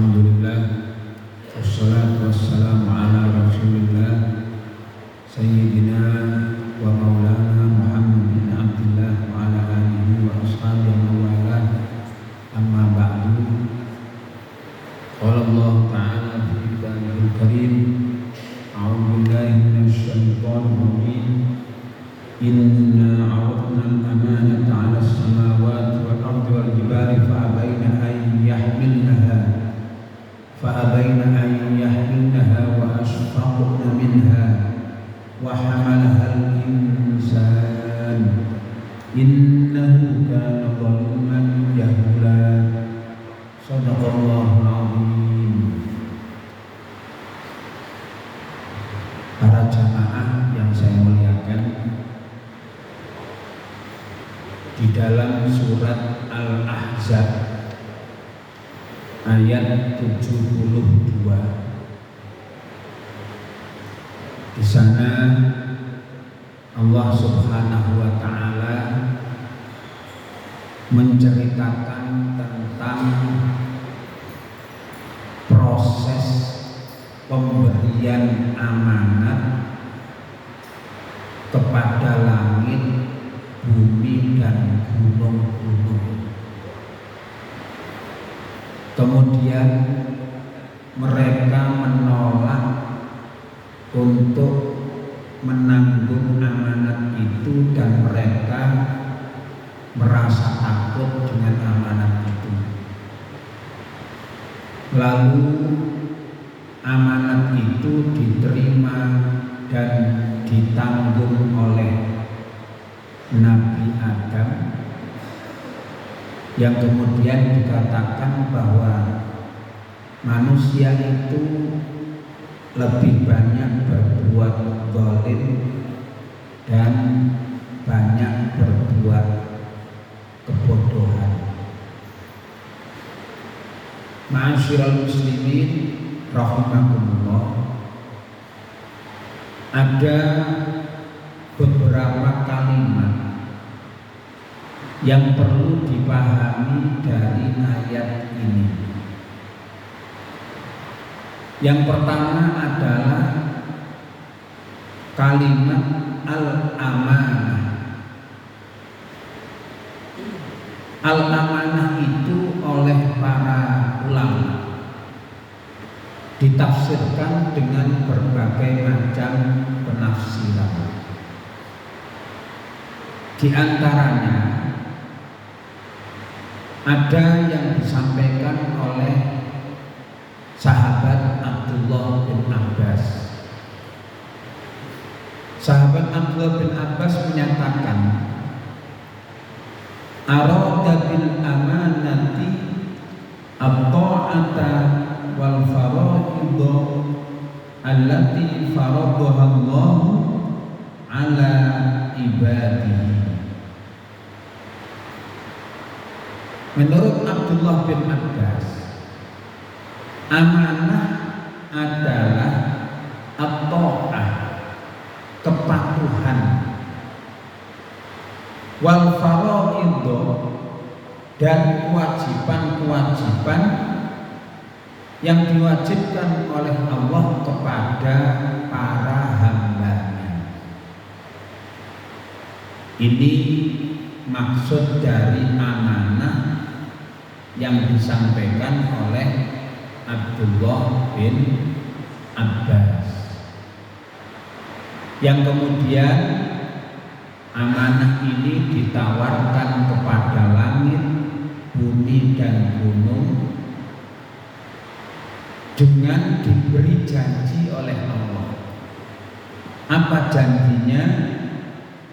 Alhamdulillah, wassalatu wassalamu ala rasulillah Sayyidina wa maulana Muhammad bin Abdullah wa ala alihi wa ashabihi wa ala amma ba'du. Qala Allah ta'ala fi kitabihil karim, a'udzu billahi minasy syaithanir rajim. Inna 'aradna al-amanata 'ala as-samawati wal ardi wal jibali فأبين أن يحملنها وأشفقن منها وحملها الإنسان إنه كان ظلوما جهولا. صدق الله العظيم. Para jamaah yang saya muliakan, di dalam surat Al-Ahzab ayat 72, di sana Allah Subhanahu wa taala menceritakan tentang proses pemberian amanat kepada langit, bumi dan gunung-gunung. Kemudian mereka menolak untuk menanggung amanat itu dan mereka merasa takut dengan amanat itu. Lalu amanat itu diterima dan ditanggung oleh Nabi Adam, yang kemudian dikatakan bahwa manusia itu lebih banyak berbuat zalim dan banyak berbuat kebodohan. Ma'asyiral muslimin rahimakumullah, ada beberapa kalimat yang perlu dipahami dari ayat ini. Yang pertama adalah kalimat al-amanah. Al-amanah itu oleh para ulama ditafsirkan dengan berbagai macam penafsiran. Di antaranya ada yang disampaikan oleh sahabat Abdullah bin Abbas. Sahabat Abdullah bin Abbas menyatakan, arada bil amanati at-ta'ata wal faraidha allati faradaha Allah ala ibadihi. Menurut Abdullah bin Abbas, amanah adalah at-ta'ah, kepatuhan, wal faraidho, dan kewajiban-kewajiban yang diwajibkan oleh Allah kepada para hambanya. Ini maksud dari amanah yang disampaikan oleh Abdullah bin Abbas, yang kemudian amanah ini ditawarkan kepada langit, bumi dan gunung dengan diberi janji oleh Allah. Apa janjinya?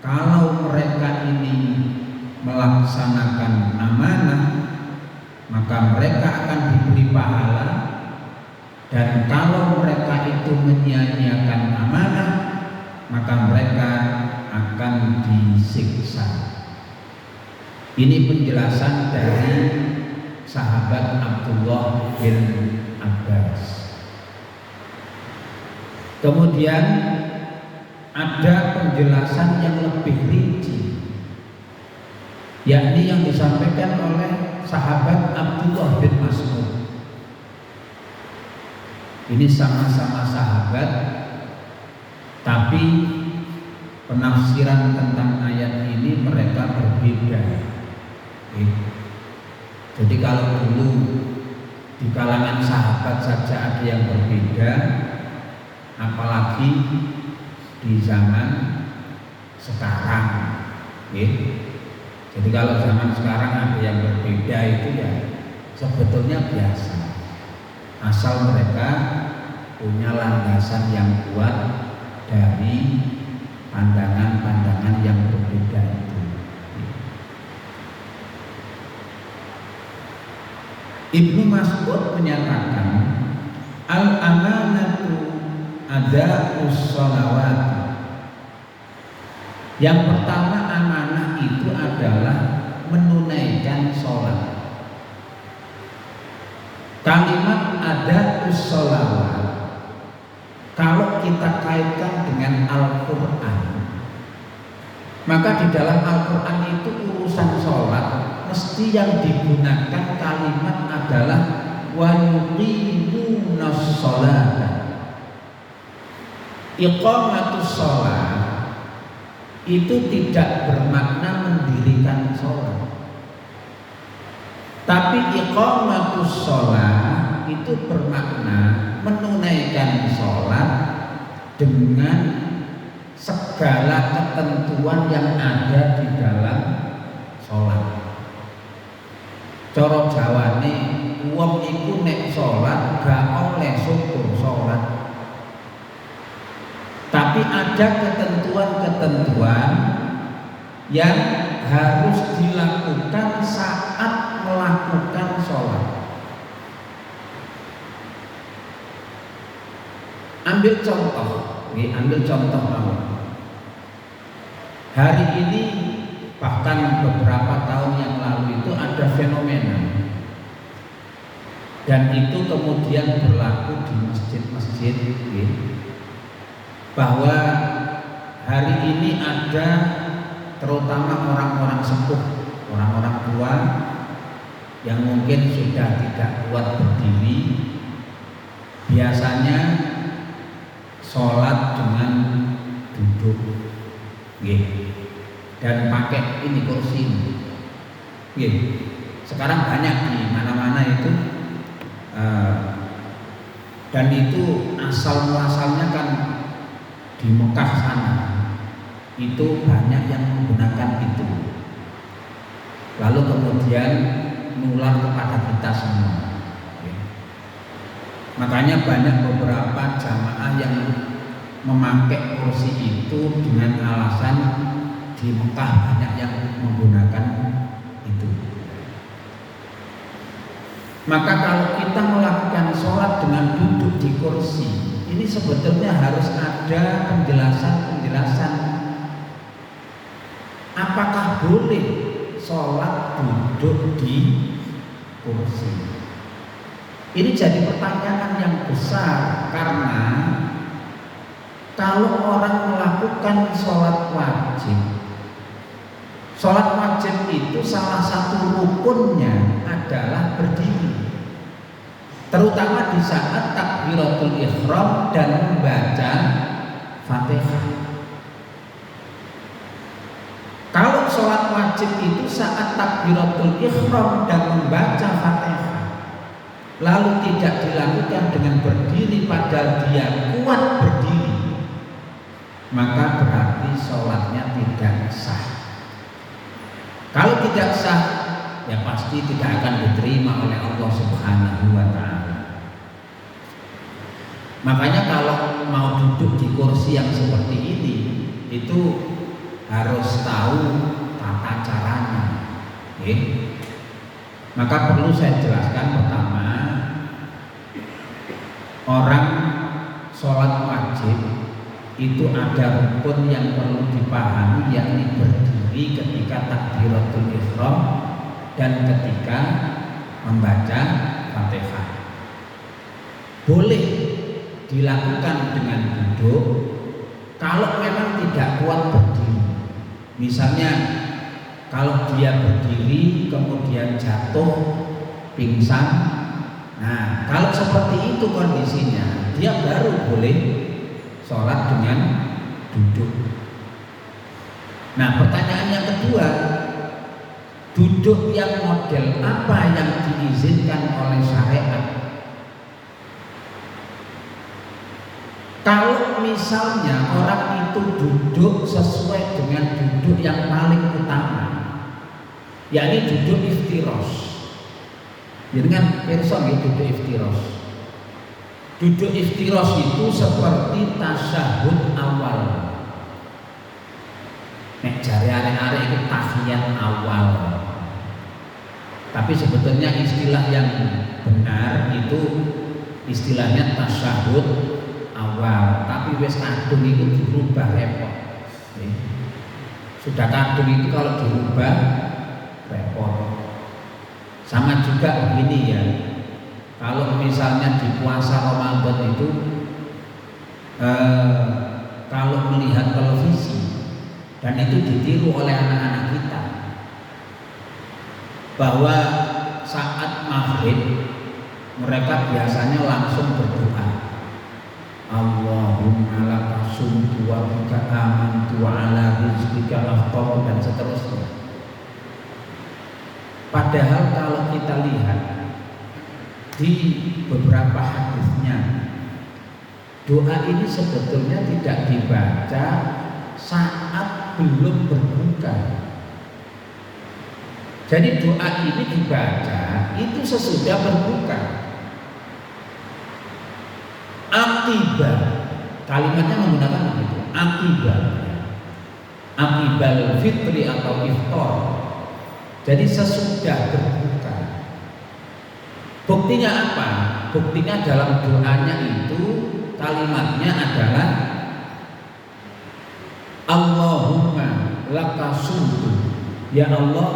Kalau mereka ini melaksanakan amanah, maka mereka akan diberi pahala, dan kalau mereka itu menyia-nyiakan amanah, maka mereka akan disiksa. Ini penjelasan dari sahabat Abdullah bin Abbas. Kemudian ada penjelasan yang lebih rinci, yakni yang disampaikan oleh sahabat Abdullah bin Mas'ud. Ini sama-sama sahabat, tapi penafsiran tentang ayat ini mereka berbeda. Jadi kalau dulu di kalangan sahabat saja ada yang berbeda, apalagi di zaman sekarang. Jadi kalau zaman sekarang ada yang berbeda itu ya sebetulnya biasa, asal mereka punya landasan yang kuat dari pandangan-pandangan yang berbeda itu. Ibnu Mas'ud menyatakan al-amanatu ada'us sholawat. Yang pertama, amanah itu adalah menunaikan sholat. Kalimat ada'us sholawat kalau kita kaitkan dengan Al-Quran, maka di dalam Al-Quran itu urusan sholat mesti yang digunakan kalimat adalah wa yuqimunas sholata. Iqamatus sholat itu tidak bermakna mendirikan sholat, tapi iqamatus sholat itu bermakna menunaikan sholat dengan segala ketentuan yang ada di dalam sholat. Cara Jawane wong iku nek sholat gak oleh syukur sholat, tapi ada ketentuan-ketentuan yang harus dilakukan saat melakukan sholat. Ambil contoh awal. Hari ini bahkan beberapa tahun yang lalu itu ada fenomena, dan itu kemudian berlaku di masjid-masjid, bahwa hari ini ada terutama orang-orang sepuh, orang-orang tua yang mungkin sudah tidak kuat berdiri, biasanya sholat dengan duduk, dan pakai ini kursi. Sekarang banyak di mana-mana itu, dan itu asal muasalnya kan di Mekah sana, itu banyak yang menggunakan itu, lalu kemudian nular kepada kita semua. Makanya banyak beberapa jamaah yang memakai kursi itu dengan alasan di Mekah banyak yang menggunakan itu. Maka kalau kita melakukan sholat dengan duduk di kursi, ini sebetulnya harus ada penjelasan-penjelasan. Apakah boleh sholat duduk di kursi? Ini jadi pertanyaan yang besar, karena kalau orang melakukan sholat wajib itu salah satu rukunnya adalah berdiri, terutama di saat takbiratul ihram dan membaca Fatihah. Kalau sholat wajib itu saat takbiratul ihram dan membaca Fatihah, lalu tidak dilakukan dengan berdiri padahal dia kuat berdiri, maka berarti sholatnya tidak sah. Kalau tidak sah, ya pasti tidak akan diterima oleh Allah Subhanahu wa Ta'ala. Makanya kalau mau duduk di kursi yang seperti ini, itu harus tahu tata caranya. Maka perlu saya jelaskan pertama, orang sholat wajib itu ada rukun yang perlu dipahami, yakni berdiri ketika takbiratul ihram dan ketika membaca Fatihah. Boleh dilakukan dengan duduk kalau memang tidak kuat berdiri. Misalnya kalau dia berdiri kemudian jatuh pingsan, nah kalau seperti itu kondisinya, dia baru boleh sholat dengan duduk. Nah, pertanyaan yang kedua, duduk yang model apa yang diizinkan oleh syariat? Kalau misalnya orang itu duduk sesuai dengan duduk yang paling utama, yakni duduk iftiros. Jadi kan pirsa nggih duduk iftiros. Duduk iftiros itu seperti tasyahud awal. Nek jare arek-arek itu tahiyat awal. Tapi sebetulnya istilah yang benar itu istilahnya tasyahud awal. Tapi wes kadung itu dirubah repot. Sudah kadung itu kalau dirubah repot. Sama juga begini ya. Kalau misalnya di puasa Ramadan itu kalau melihat televisi dan itu ditiru oleh anak-anak kita, bahwa saat maghrib mereka biasanya langsung berdoa, Allahumma laka sumtu wa bika amantu wa ala rizqika afṭartu, dan seterusnya. Padahal kalau kita lihat di beberapa hadisnya, doa ini sebetulnya tidak dibaca saat belum berbuka. Jadi doa ini dibaca itu sesudah berbuka. Aqibah, kalimatnya menggunakan begitu, aqibah, aqibal fitri atau iftar. Jadi sesudah berbuka. Buktinya apa? Buktinya dalam doanya itu kalimatnya adalah Allahumma laka sumtu, ya Allah,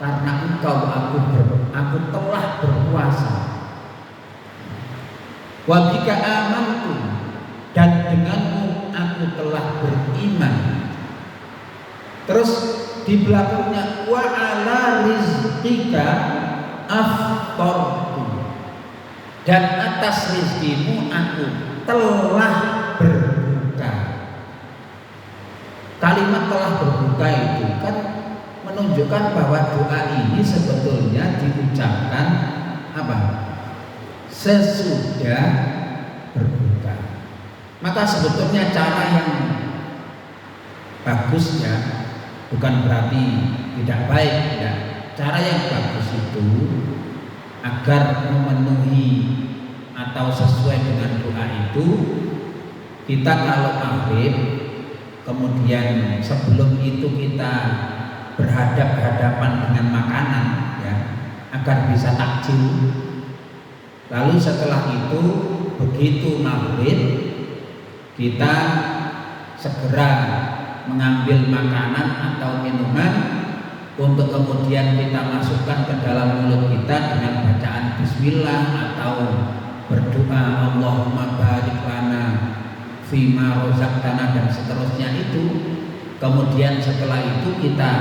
karena engkau aku telah berpuasa. Wa bika amantu, dan denganmu aku telah beriman. Terus di belakangnya wa ala rizqika afṭartu, dan atas rizkimu aku telah berbuka. Kalimat telah berbuka itu kan menunjukkan bahwa doa ini sebetulnya diucapkan apa? Sesudah berbuka. Maka sebetulnya cara yang bagusnya, bukan berarti tidak baik, tidak. Cara yang bagus itu agar memenuhi atau sesuai dengan doa itu, kita kalau maghrib kemudian sebelum itu kita berhadap-hadapan dengan makanan, ya, agar bisa takjil. Lalu setelah itu begitu maghrib kita segera mengambil makanan atau minuman untuk kemudian kita masukkan ke dalam mulut kita dengan bacaan bismillah atau berdoa Allahumma barik lana fima rozaqtana dan seterusnya itu. Kemudian setelah itu kita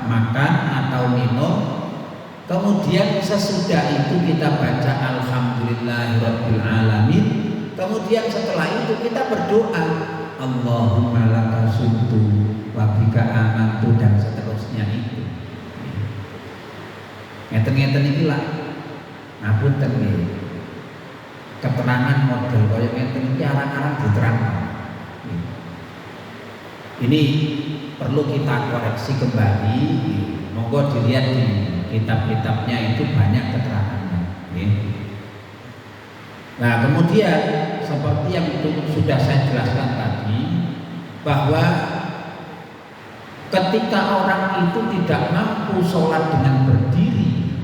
makan atau minum. Kemudian sesudah itu kita baca alhamdulillahirabbil alamin. Kemudian setelah itu kita berdoa Allahumma laka sumtu wa bika amantu dan seterusnya itu. Ngeten-ngeten iki lah. Ngapunten nggih. Keterangan model kaya ngeten iki arang-arang diterangkan. Ini perlu kita koreksi kembali. Monggo dilihat di kitab-kitabnya itu banyak keterangannya. Nah, kemudian seperti yang sudah saya jelaskan tadi, bahwa ketika orang itu tidak mampu sholat dengan berdiri,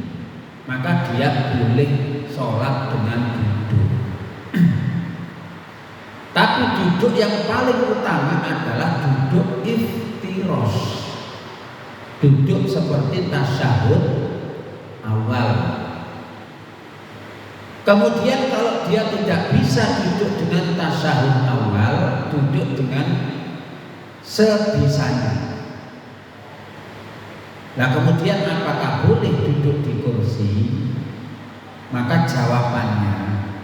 maka dia boleh sholat dengan duduk. Tapi duduk yang paling utama adalah duduk iftiros, duduk seperti tasyahud awal. Kemudian kalau dia tidak bisa duduk dengan tasyahud awal, duduk dengan sebisanya. Nah, kemudian apakah boleh duduk di kursi? Maka jawabannya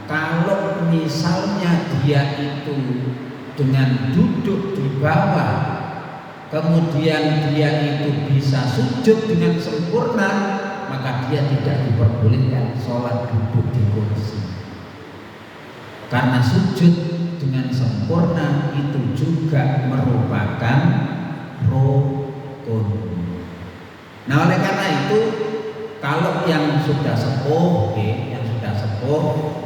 kalau misalnya dia itu dengan duduk di bawah, kemudian dia itu bisa sujud dengan sempurna, maka dia tidak diperbolehkan sholat duduk di kursi. Karena sujud dengan sempurna itu juga merupakan rukun. Nah, oleh karena itu, kalau yang sudah sepuh,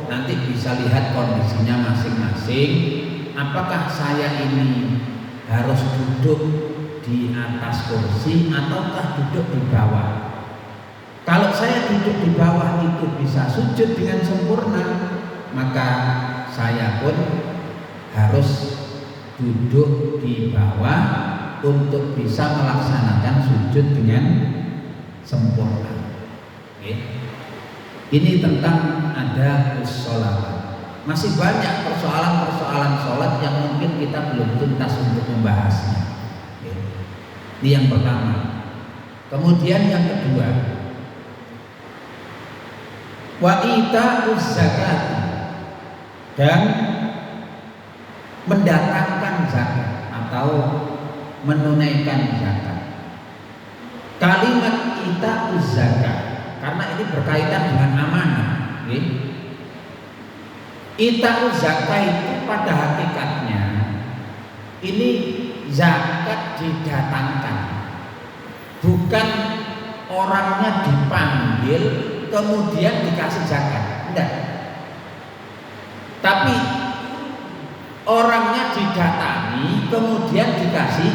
nanti bisa lihat kondisinya masing-masing. Apakah saya ini harus duduk di atas kursi ataukah duduk di bawah? Kalau saya duduk di bawah itu bisa sujud dengan sempurna, maka saya pun harus duduk di bawah untuk bisa melaksanakan sujud dengan sempurna. Oke. Ini tentang ada sholawat. Masih banyak persoalan-persoalan sholat yang mungkin kita belum tuntas untuk membahasnya. Oke. Ini yang pertama. Kemudian yang kedua, wa ita'uz zakat, dan mendatangkan zakat atau menunaikan zakat. Kalimat ita'uz zakat karena ini berkaitan dengan amanah. Ita'uz zakat itu pada hakikatnya ini zakat didatangkan, bukan orangnya dipanggil kemudian dikasih zakat, enggak. Tapi orangnya didatangi kemudian dikasih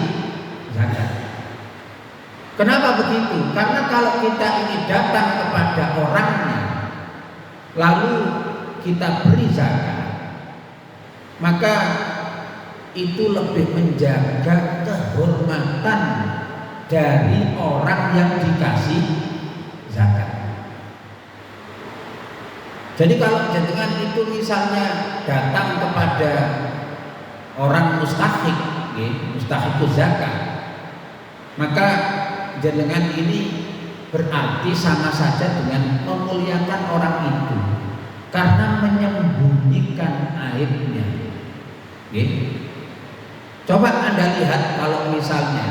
zakat. Kenapa begitu? Karena kalau kita ini datang kepada orangnya lalu kita beri zakat, maka itu lebih menjaga kehormatan dari orang yang dikasih zakat. Jadi kalau jenengan itu misalnya datang kepada orang mustahik, mustahikuz zakat, maka jenengan ini berarti sama saja dengan memuliakan orang itu karena menyembunyikan aibnya. Coba Anda lihat kalau misalnya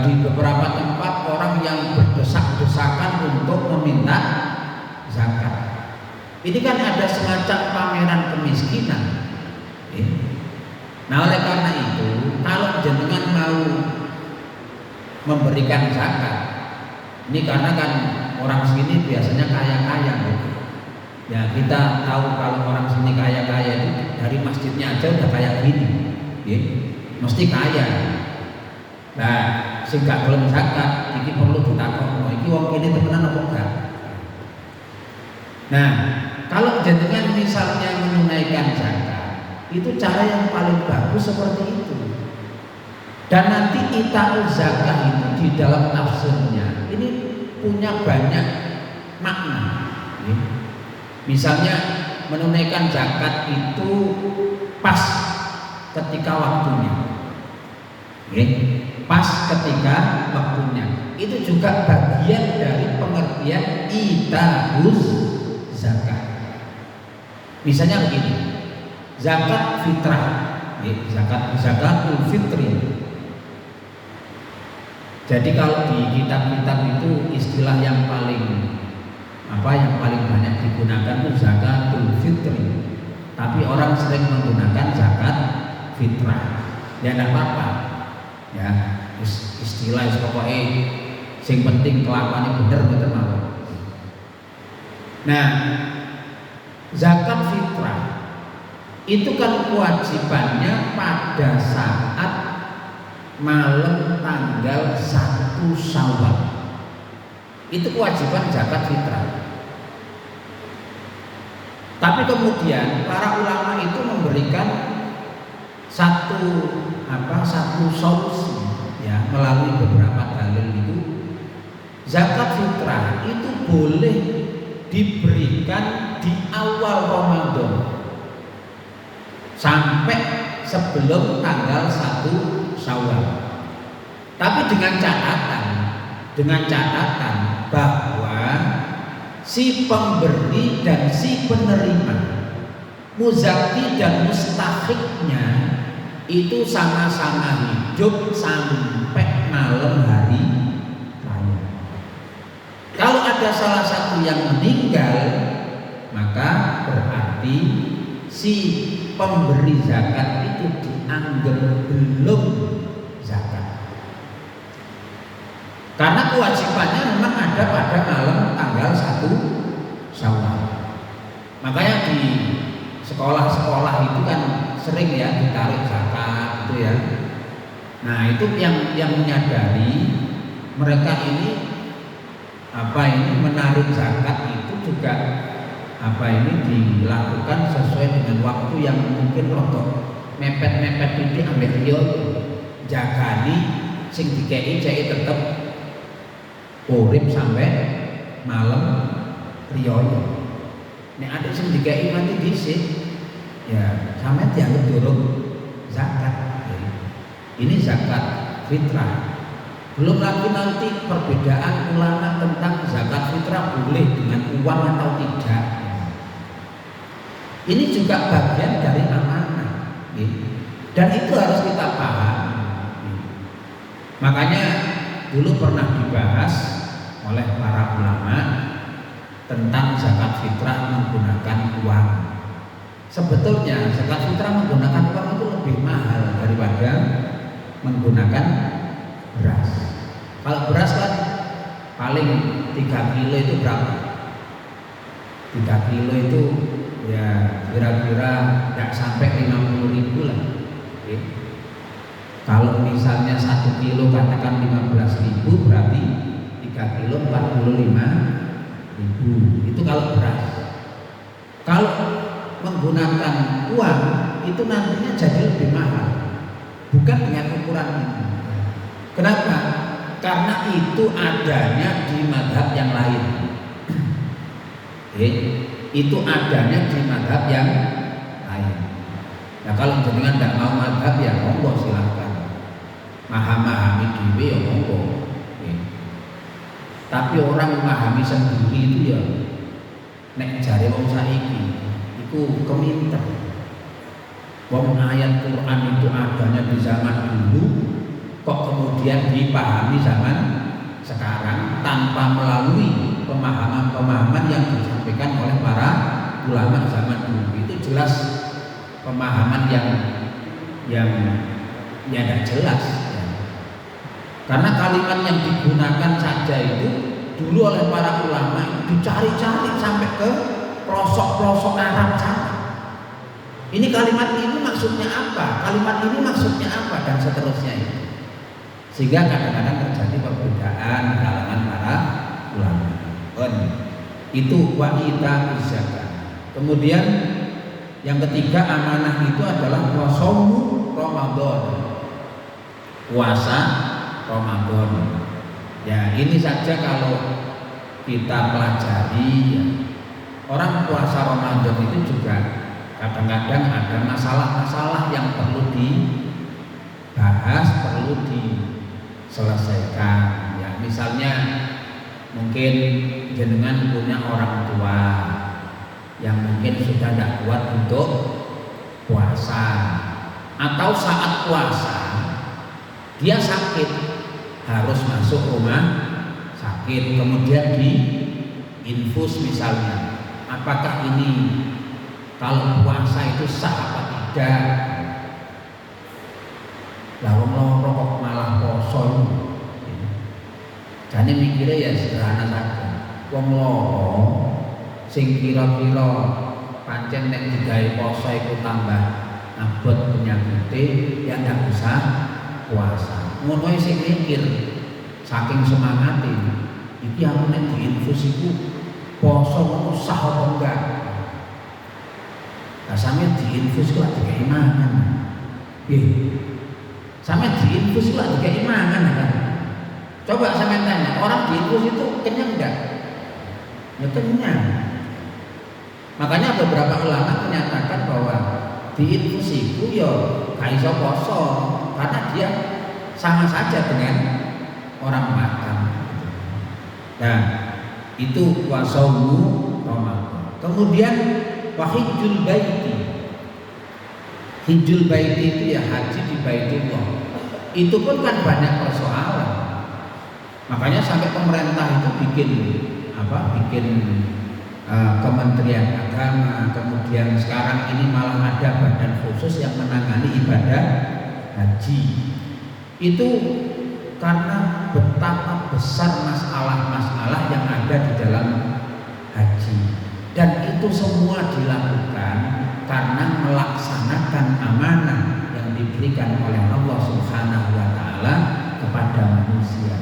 di beberapa tempat orang yang berdesak-desakan untuk meminta zakat, ini kan ada semacam pameran kemiskinan. Nah, oleh karena itu, kalau jenengan mau memberikan zakat, ini karena kan orang sini biasanya kaya-kaya, ya kita tahu kalau orang sini kaya-kaya itu dari masjidnya aja udah kayak gini, mesti kaya. Nah, sing gak gelem zakat, iki perlu ditakokno, iki wong kene temenan apa enggak? Nah, kalau jenengan misalnya menunaikan zakat, itu cara yang paling bagus seperti itu. Dan nanti ita'uz zakat itu di dalam tafsirnya ini punya banyak makna. Misalnya menunaikan zakat itu pas ketika waktunya, pas ketika waktunya. Itu juga bagian dari pengertian ita'uz zakat. Misalnya begini, zakat fitrah, zakatul fitri. Jadi kalau di kitab-kitab itu istilah yang paling banyak digunakan itu zakatul fitri. Tapi orang sering menggunakan zakat fitrah. Ya tidak apa-apa. Ya, istilah pokoknya sing penting kelakuannya bener mawon. Nah, zakat fitrah itu kan kewajibannya pada saat malam tanggal 1 Syawal. Itu kewajiban zakat fitrah. Tapi kemudian para ulama itu memberikan satu solusi, ya, melalui beberapa dalil itu. Zakat fitrah itu boleh diberikan di awal Ramadan sampai sebelum tanggal 1 Syawal. Tapi dengan catatan bahwa si pemberi dan si penerima, muzaki dan mustahiknya itu sama-sama hidup sampai malam hari raya. Kalau ada salah satu yang meninggal, maka berarti si pemberi zakat itu dianggap belum zakat. Karena kewajibannya memang ada pada malam tanggal 1 Syawal. Makanya di sekolah-sekolah itu kan sering ya ditarik zakat itu ya. Nah itu yang menyadari mereka ini menarik zakat itu juga dilakukan sesuai dengan waktu yang mungkin rotok mepet-mepet itu ambil rio jagani sing dikei jai tetep urip sampai malam riyo. Nek ada sing dikei mati dhisik ya sampe dianggap durung zakat. Ini zakat fitrah. Belum lagi nanti perbedaan ulama tentang zakat fitrah boleh dengan uang atau tidak. Ini juga bagian dari amanah, dan itu harus kita paham. Makanya dulu pernah dibahas oleh para ulama tentang zakat fitrah menggunakan uang. Sebetulnya zakat fitrah menggunakan uang itu lebih mahal daripada menggunakan beras. Kalau beras kan paling 3 kilo itu berapa? 3 kilo itu ya kira-kira tidak sampai 50.000 lah. Oke. Kalau misalnya 1 kilo katakan 15.000 berarti 3 kilo 45.000. Itu kalau beras. Kalau menggunakan uang itu nantinya jadi lebih mahal. Bukan dengan ukuran ini. Kenapa? Karena itu adanya di mazhab yang lain. Itu adanya di mazhab yang lain. Nah kalau jenengan tidak mau mazhab ya monggo silahkan. Memahami dhewe ya monggo. Tapi orang memahami sendiri itu ya nek jare wong saiki iku keminter. Wong ayat Quran itu adanya di zaman dulu, kok kemudian dipahami zaman sekarang tanpa melalui pemahaman-pemahaman yang disampaikan oleh para ulama zaman dulu. Itu jelas pemahaman yang tidak jelas ya. Karena kalimat yang digunakan saja itu dulu oleh para ulama dicari-cari sampai ke pelosok-pelosok Arab sana. Ini kalimat ini maksudnya apa? Kalimat ini maksudnya apa? Dan seterusnya itu. Sehingga kadang-kadang terjadi perbedaan di kalangan para ulama. Itu wanita zakat. Kemudian yang ketiga amanah itu adalah puasamu Ramadan. Puasa Ramadan. Ya ini saja kalau kita pelajari ya. Orang puasa Ramadan itu juga kadang-kadang ada masalah-masalah yang perlu dibahas, perlu diselesaikan. Ya, misalnya mungkin jenengan punya orang tua yang mungkin sudah tidak kuat untuk puasa, atau saat puasa dia sakit harus masuk rumah sakit, kemudian diinfus misalnya. Apakah ini kalau puasa itu sah apa tidak? Lah wong loro kok malah poso. Jane mikirnya ya sederhana saja. Wong loro sing kira-kira pancen nek digawe poso iku tambah abot penyakite ya ndak bisa puasa. Ngono sing mikir saking semangate iki aku nek diinfus iku poso ngono sah apa enggak? Nah, sampe diinfus kok dikai mangan. Nggih. Sampe diinfus kok dikai mangan kan. Coba sampe tanya, orang diinfus itu kenyang enggak? Ya kenyang. Makanya beberapa ulama menyatakan bahwa diinfus itu ya gak iso poso karena dia sama saja dengan orang makan. Nah, Itu wasaumu Ramadan. Kemudian wahijjul baiti. Hijjul baiti itu ya haji di Baitullah. Itu pun kan banyak persoalan. Makanya sampai pemerintah itu bikin Kementerian Agama, kemudian sekarang ini malah ada badan khusus yang menangani ibadah haji. Itu karena betapa besar masalah-masalah yang ada di dalam haji, dan itu semua dilakukan karena melaksanakan amanah yang diberikan oleh Allah Subhanahu wa taala kepada manusia,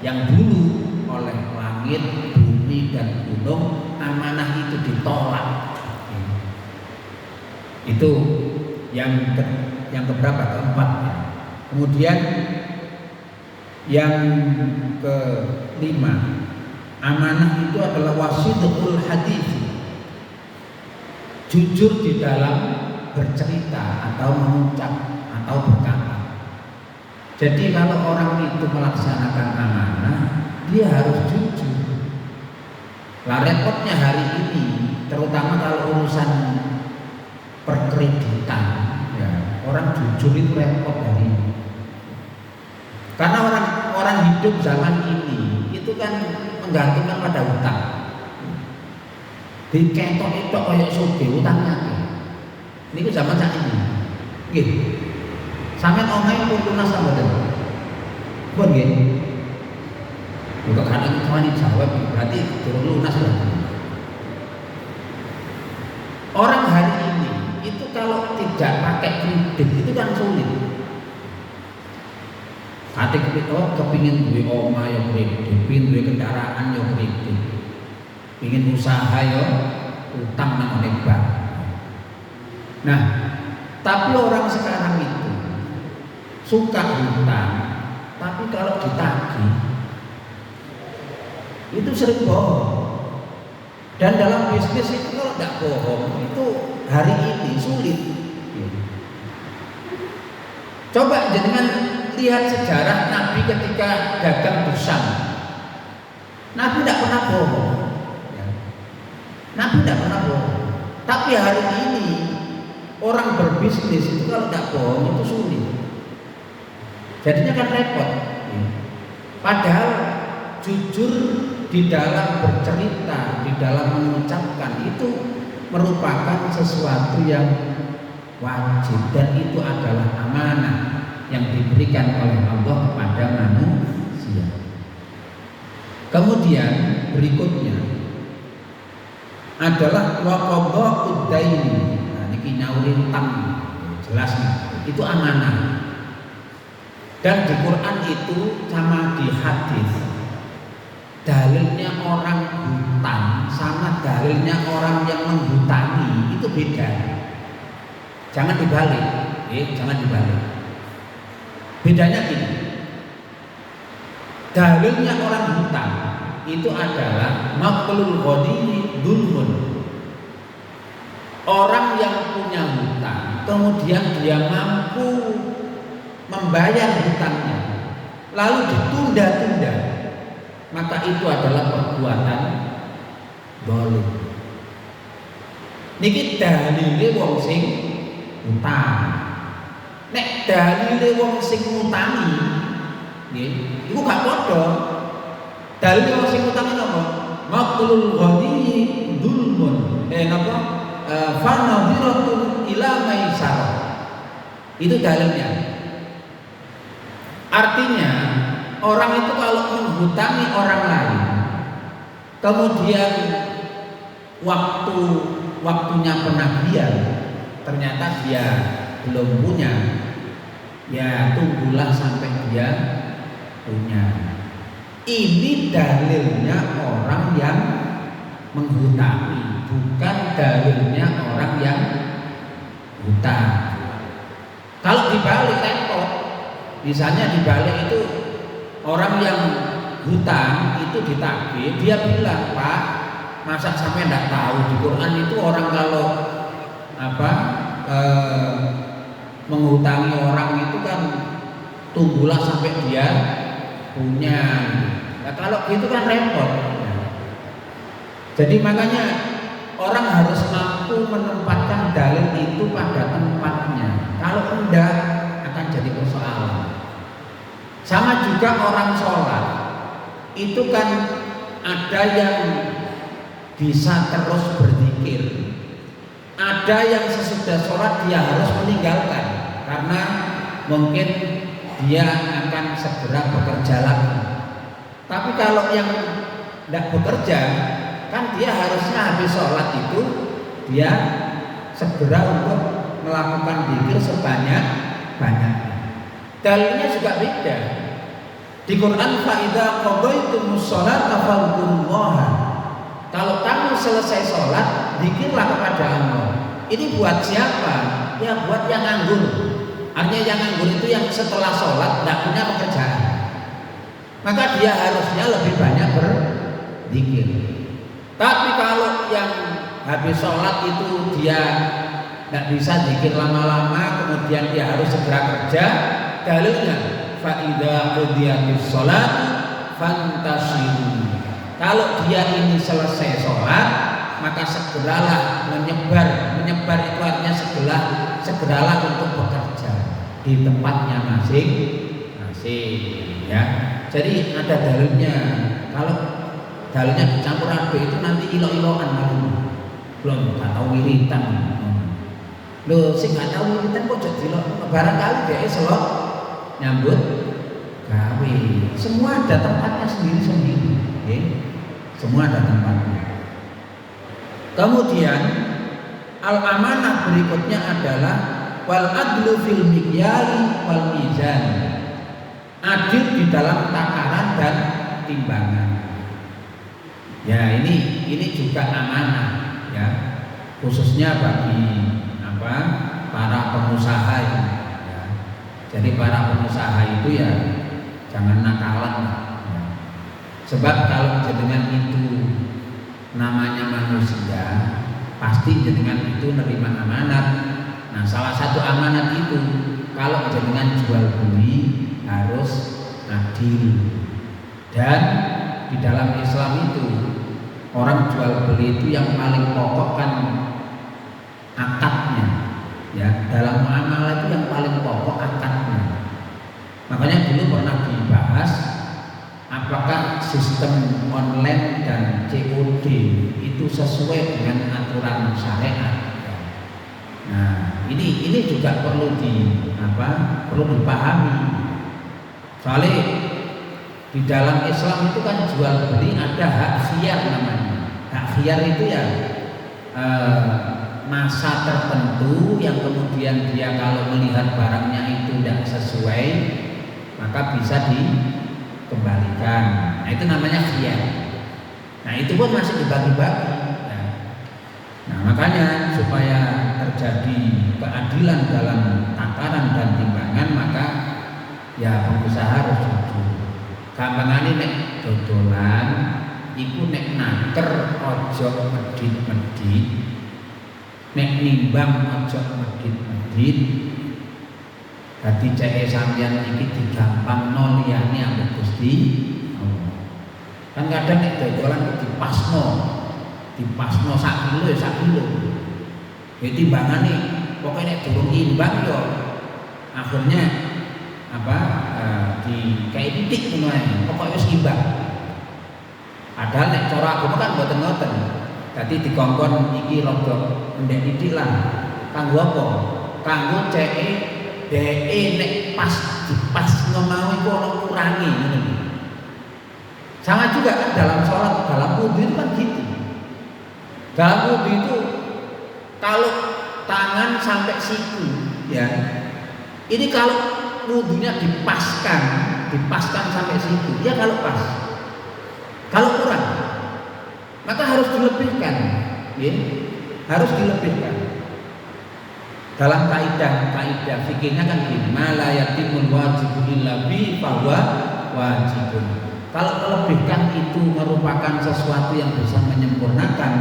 yang dulu oleh langit, bumi dan gunung amanah itu ditolak. Itu yang keberapa? Keempat. Kemudian yang kelima, amanah itu adalah wasidqul hadis, jujur di dalam bercerita atau mengucap atau berkata. Jadi kalau orang itu melaksanakan amanah, dia harus jujur. Lah repotnya hari ini, terutama kalau urusan perkreditan, ya, orang jujur itu repot hari ini. Karena orang hidup zaman ini itu kan menggantungkan pada hutang. Diketok-ketok kayak sugih utangnya. Ini ku zaman saat ini. Nggih. Sampeyan omahe pun lunas ta mboten? Pun nggih. Untuk kadang kawani jawab berarti durung lunas berarti. Orang hari ini itu kalau tidak pakai kredit itu kan sulit. Kate kepingin duwe omah ya kredit, kepingin duwe kendaraan ya kredit, pingin usaha ya utang nang bank. Nah, tapi orang sekarang itu suka hutang, tapi kalau ditagih itu sering bohong. Dan dalam bisnis itu kalau tidak bohong itu hari ini sulit. Coba jangan lihat sejarah Nabi ketika dagang busang. Nabi tidak pernah bohong. Nabi tidak pernah bohong. Tapi hari ini orang berbisnis itu kalau tidak bohong itu sulit. Jadinya kan repot. Padahal jujur di dalam bercerita, di dalam mengucapkan itu merupakan sesuatu yang wajib, dan itu adalah amanah yang diberikan oleh Allah kepada manusia. Kemudian berikutnya adalah waqada'ud daini. Nah, niki nyaurin utang, jelas nih. Itu amanah. Dan di Quran itu sama di hadis, dalilnya orang hutang sama dalilnya orang yang menghutangi itu beda. Jangan dibalik, jangan dibalik. Bedanya gini, dalilnya orang hutang itu adalah maqlul ghani dzulmun. Orang yang punya hutang kemudian dia mampu membayar hutangnya lalu ditunda-tunda, maka itu adalah perbuatan zalim. Niki dalile wong sing hutang. Nek dalile wong sing ngutangi, nggih, iku gak padha. Dalile wong sing ngutangi napa? Maqlul ghani dzulmun. Napa? Fa nadhiratun ila maisarah. Itu dalilnya. Artinya orang itu kalau menghutangi orang lain, kemudian waktunya penagihan ternyata dia belum punya, ya tunggulah sampai dia punya. Ini dalilnya orang yang menghutangi, bukan dalilnya orang yang hutang. Kalau dibalik repot. Misalnya dibalik itu orang yang hutang itu ditagih, dia bilang, "Pak, masa sampai tidak tahu di Quran itu orang kalau menghutangi orang itu kan tunggulah sampai dia punya." Nah, kalau gitu kan repot. Jadi makanya orang harus mampu menempatkan dalil itu pada tempatnya. Kalau enggak akan jadi persoalan. Sama juga orang sholat itu kan ada yang bisa terus berzikir, ada yang sesudah sholat dia harus meninggalkan karena mungkin dia akan segera bekerja lagi. Tapi kalau yang tidak bekerja kan dia harusnya habis sholat itu dia segera untuk melakukan zikir sebanyak-banyaknya. Dalilnya juga beda. Di Quran faida qadaytumus sholata fadhkurullaha. Kalau kamu selesai sholat, zikirlah kepada Allah. Ini buat siapa? Ya buat yang nganggur. Artinya yang nganggur itu yang setelah sholat tidak punya pekerjaan. Maka dia harusnya lebih banyak berzikir. Tapi kalau yang habis sholat itu dia tidak bisa zikir lama-lama, kemudian dia harus segera kerja. Dalilnya faida qudiyatis sholat fantashiru. Kalau dia ini selesai sholat, maka segeralah menyebar. Menyebar itu artinya segeralah untuk bekerja di tempatnya masing-masing. Ya. Jadi ada dalilnya. Kalau dalilnya dicampur aduk itu nanti ilo-iloan belum nggak tahu wiritan. Loh, sing nggak tahu wiritan kok jadi barangkali dia selok nyambut gawe. Semua ada tempatnya sendiri-sendiri. Okay? Semua ada tempatnya. Kemudian al-amanah berikutnya adalah wal adlu fil mikyali wal mizan. Adil di dalam takaran dan timbangan. Ya, ini juga amanah ya. Khususnya bagi para pengusaha ya. Jadi para pengusaha itu ya jangan nakalan ya. Sebab kalau jenengan itu namanya manusia, pasti jenengan itu nerima amanat. Nah, salah satu amanat itu kalau jenengan jual beli harus adil. Dan di dalam Islam itu orang jual beli itu yang paling pokok kan akadnya. Ya, dalam muamalah itu yang paling pokok akadnya. Makanya dulu pernah dibahas apakah sistem online dan COD itu sesuai dengan aturan syariat. Nah, ini juga perlu dipahami. Soalnya di dalam Islam itu kan jual beli ada hak khiyar namanya. Hak khiyar itu ya masa tertentu yang kemudian dia kalau melihat barangnya itu tidak sesuai maka bisa dikembalikan. Nah, itu namanya khiyar. Nah, itu pun masih dibagi-bagi ya. Nah, makanya supaya terjadi keadilan dalam takaran dan timbangan maka ya pengusaha harus jujur. Gampangane nek dodolan iku nek naker ojo medhit-medhit. Nek nimbang ojo medhit-medhit. Dadi ceke sampeyan iki digampangno liyane ambek Gusti Allah. Kan kadang nek dodolan ku dipasno sak kilo ya sak kilo. Ya timbangane pokoke nek durung imbang yo akhirnya di kayak titik ngono ae. Pokoke wis imbang. Padahal nek cara agama kan mboten ngoten. Dadi dikongkon iki rada ndek titik lah. Kanggo apa? Kanggo ceke dheke nek pas mau iku ana kurangi ngono. Sama juga kan dalam sholat, dalam wudu itu kan gitu. Dalam wudu itu kalau tangan sampai siku ya. Ini kalau wudunya dipaskan sampai situ. Ya kalau pas. Kalau kurang, maka harus dilebihkan. Ya, harus dilebihkan. Dalam kaidah fikihnya kan gini, ma la yatimul wajibu illa bi fahuwa wajibun. Kalau melebihkan itu merupakan sesuatu yang bisa menyempurnakan,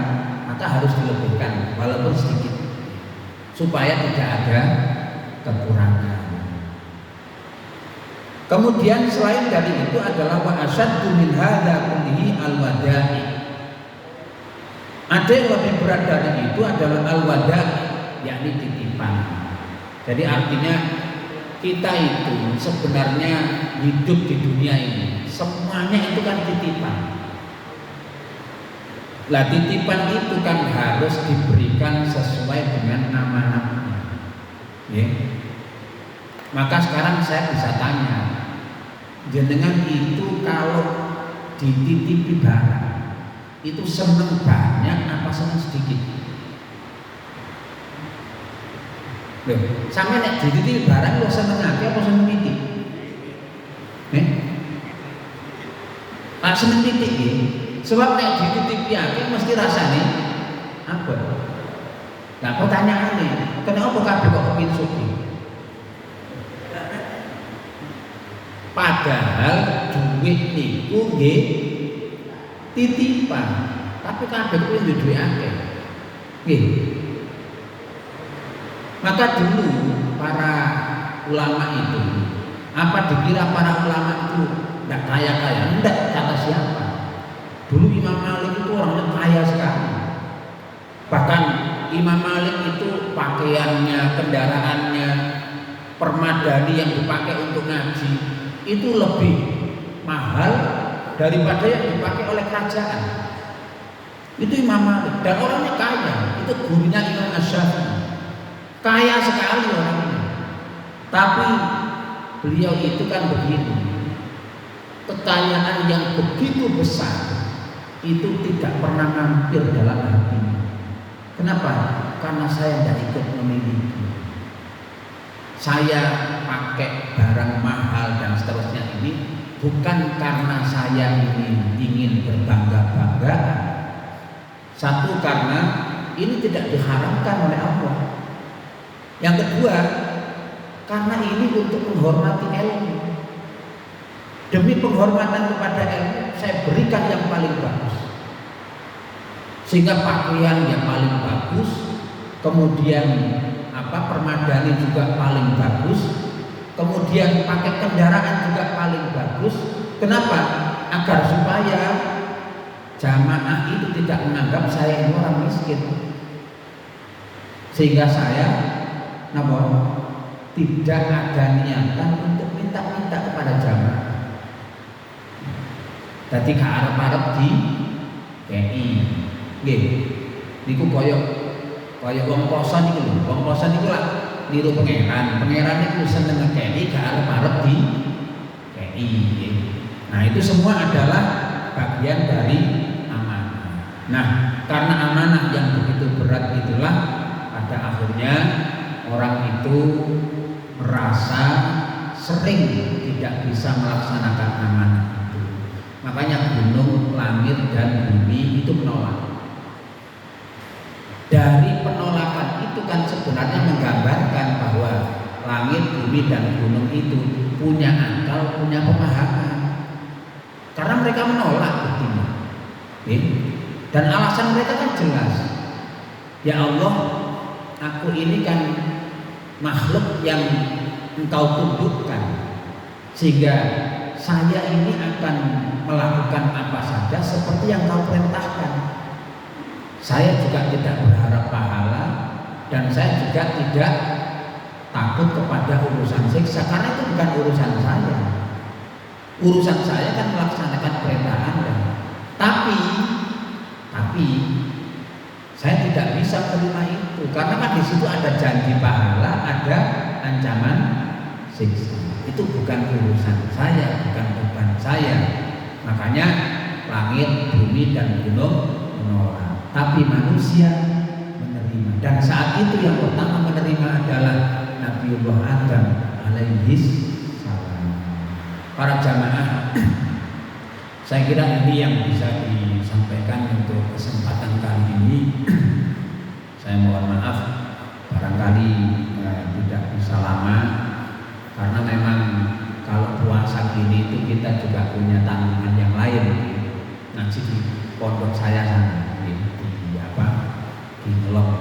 maka harus dilebihkan walaupun sedikit supaya tidak ada kekurangan. Kemudian selain dari itu adalah wa asyaddu min hadza kullihi al-wada'i. Ada yang lebih berat dari itu adalah al-wada, yakni titipan. Jadi artinya kita itu sebenarnya hidup di dunia ini semuanya itu kan titipan. Lah titipan itu kan harus diberikan sesuai dengan amanatnya. Ya. Maka sekarang saya bisa tanya, jenengan itu kalau dititipi barang itu seneng banyak apa seneng sedikit? Loh, sampe nek dititipi barang lo seneng akeh apa seneng titik? Seneng titik ya. Sebab nek dititipi akeh mesti rasane apa? Lah pertanyaane, kenapa kabeh kok kepin sugih? Padahal duit niku nggih titipan, tapi kabeh kuwi duwe akeh. Nggih. Maka dulu para ulama itu, apa dikira para ulama itu enggak kaya-kaya? Enggak, kata siapa? Dulu Imam Malik itu orangnya kaya sekali. Bahkan Imam Malik itu pakaiannya, kendaraannya, permadani yang dipakai untuk ngaji itu lebih mahal daripada yang dipakai oleh kerajaan. Itu Imam Malik, dan orangnya kaya. Itu gurunya Imam Asy-Syafi'i, kaya sekali orangnya. Tapi beliau itu kan begini, kekayaan yang begitu besar itu tidak pernah mampir dalam hatinya. Kenapa? Karena saya tidak ikut memiliki. Saya pakai barang mahal dan seterusnya ini bukan karena saya ingin berbangga-bangga. Satu, karena ini tidak diharamkan oleh Allah. Yang kedua, karena ini untuk menghormati ilmu. Demi penghormatan kepada ilmu, saya berikan yang paling bagus. Sehingga pakaian yang paling bagus, kemudian permadani juga paling bagus, kemudian pakai kendaraan juga paling bagus. Kenapa? Agar supaya jamaah itu tidak menganggap saya ini orang miskin, sehingga saya tidak ada niatan untuk minta-minta kepada jamaah. Jadi arep-arep di KI, nggih. Niku koyok wong poson niku lho. Wong poson niku lah niru pangeran. Pangeran niku seneng ngekei gak arep-arep di KI. Nah, itu semua adalah bagian dari amanah. Nah, karena amanah yang begitu berat itulah pada akhirnya orang itu merasa sering tidak bisa melaksanakan amanah itu. Makanya gunung, langit, dan bumi itu menolak. Dari penolakan itu kan sebenarnya menggambarkan bahwa langit, bumi, dan gunung itu punya akal, punya pemahaman. Karena mereka menolak begini. Dan alasan mereka kan jelas. Ya Allah, aku ini kan makhluk yang engkau tundukkan, sehingga saya ini akan melakukan apa saja seperti yang kau perintahkan. Saya juga tidak berharap pahala, dan saya juga tidak takut kepada urusan siksa, karena itu bukan urusan saya. Urusan saya kan melaksanakan perintah Anda. Tapi saya tidak bisa menerima itu, karena kan di situ ada janji pahala, ada ancaman siksa. Itu bukan urusan saya, bukan beban saya. Makanya langit, bumi, dan gunung menolak. Tapi manusia menerima, dan saat itu yang pertama menerima adalah Nabiullah Adam alaihis salam. Para jamaah, saya kira ini yang bisa disampaikan untuk kesempatan kali ini. Saya mohon maaf barangkali tidak bisa lama, karena memang kalau puasa gini itu kita juga punya tanggungan yang lain. Ngaji di pondok saya sana di Ngelong.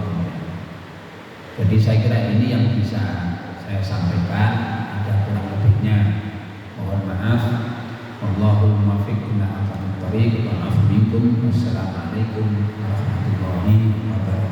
Jadi saya kira ini yang bisa saya sampaikan. Ada kurang lebihnya mohon maaf. Allahumma fiqna akan thariq wa afu minkum. Wassalamualaikum warahmatullahi wabarakatuh.